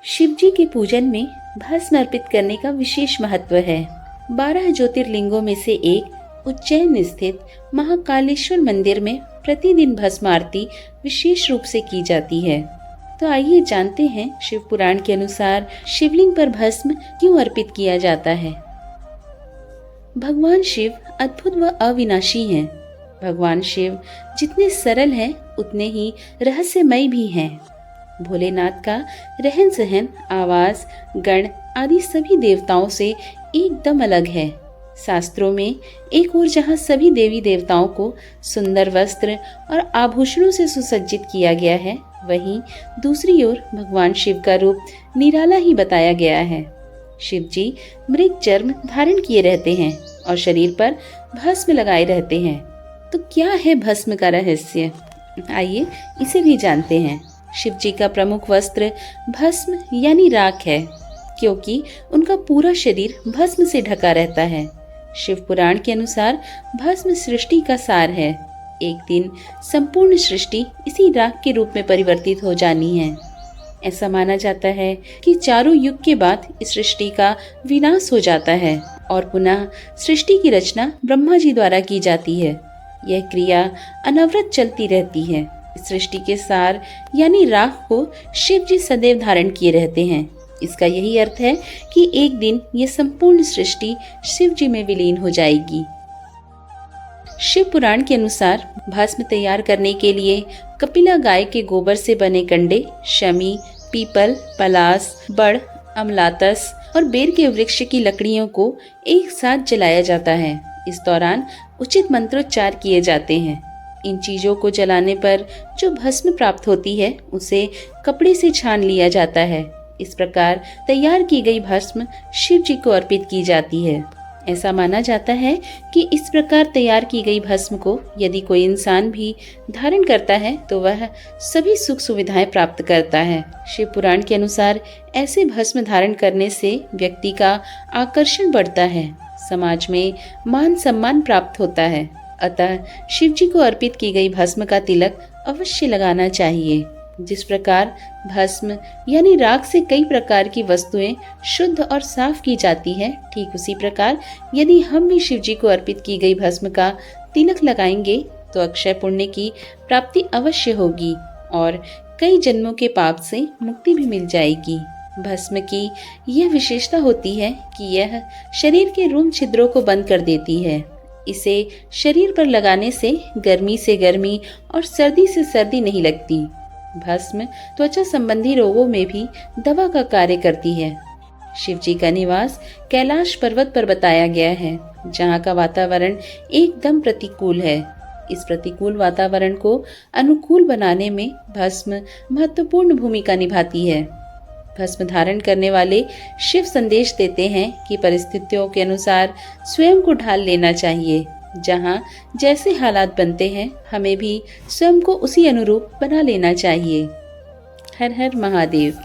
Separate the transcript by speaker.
Speaker 1: शिव जी के पूजन में भस्म अर्पित करने का विशेष महत्व है। 12 ज्योतिर्लिंगों में से एक उज्जैन स्थित महाकालेश्वर मंदिर में प्रतिदिन भस्म आरती विशेष रूप से की जाती है। तो आइए जानते हैं शिव पुराण के अनुसार शिवलिंग पर भस्म क्यों अर्पित किया जाता है। भगवान शिव अद्भुत व अविनाशी हैं। भगवान शिव जितने सरल हैं उतने ही रहस्यमय भी हैं। भोलेनाथ का रहन सहन, आवाज, गण आदि सभी देवताओं से एकदम अलग है। शास्त्रों में एक ओर जहाँ सभी देवी देवताओं को सुंदर वस्त्र और आभूषणों से सुसज्जित किया गया है, वहीं दूसरी ओर भगवान शिव का रूप निराला ही बताया गया है। शिव जी मृग चर्म धारण किए रहते हैं और शरीर पर भस्म लगाए रहते हैं। तो क्या है भस्म का रहस्य? आइए इसे भी जानते हैं। शिव जी का प्रमुख वस्त्र भस्म यानी राख है, क्योंकि उनका पूरा शरीर भस्म से ढका रहता है। शिव पुराण के अनुसार भस्म सृष्टि का सार है। एक दिन संपूर्ण सृष्टि इसी राख के रूप में परिवर्तित हो जानी है। ऐसा माना जाता है कि चारों युग के बाद इस सृष्टि का विनाश हो जाता है और पुनः सृष्टि की रचना ब्रह्मा जी द्वारा की जाती है। यह क्रिया अनवरत चलती रहती है। इस सृष्टि के सार यानी राख को शिव जी सदैव धारण किए रहते हैं। इसका यही अर्थ है कि एक दिन ये संपूर्ण सृष्टि शिव जी में विलीन हो जाएगी। शिव पुराण के अनुसार भस्म तैयार करने के लिए कपिला गाय के गोबर से बने कंडे, शमी, पीपल, पलास, बड़, अमलातस और बेर के वृक्ष की लकड़ियों को एक साथ जलाया जाता है। इस दौरान उचित मंत्रोच्चार किए जाते हैं। इन चीजों को जलाने पर जो भस्म प्राप्त होती है उसे कपड़े से छान लिया जाता है। इस प्रकार तैयार की गई भस्म शिव जी को अर्पित की जाती है। ऐसा माना जाता है कि इस प्रकार तैयार की गई भस्म को यदि कोई इंसान भी धारण करता है तो वह सभी सुख सुविधाएं प्राप्त करता है। शिव पुराण के अनुसार ऐसे भस्म धारण करने से व्यक्ति का आकर्षण बढ़ता है, समाज में मान सम्मान प्राप्त होता है। अतः शिव जी को अर्पित की गई भस्म का तिलक अवश्य लगाना चाहिए। जिस प्रकार भस्म यानी राख से कई प्रकार की वस्तुएं शुद्ध और साफ की जाती है, ठीक उसी प्रकार यदि हम भी शिव जी को अर्पित की गई भस्म का तिलक लगाएंगे तो अक्षय पुण्य की प्राप्ति अवश्य होगी और कई जन्मों के पाप से मुक्ति भी मिल जाएगी। भस्म की यह विशेषता होती है कि यह शरीर के रोम छिद्रों को बंद कर देती है। इसे शरीर पर लगाने से गर्मी और सर्दी से सर्दी नहीं लगती। भस्म त्वचा संबंधी रोगों में भी दवा का कार्य करती है। शिव जी का निवास कैलाश पर्वत पर बताया गया है, जहाँ का वातावरण एकदम प्रतिकूल है। इस प्रतिकूल वातावरण को अनुकूल बनाने में भस्म महत्वपूर्ण भूमिका निभाती है। भस्म धारण करने वाले शिव संदेश देते हैं कि परिस्थितियों के अनुसार स्वयं को ढाल लेना चाहिए। जहाँ जैसे हालात बनते हैं, हमें भी स्वयं को उसी अनुरूप बना लेना चाहिए। हर हर महादेव।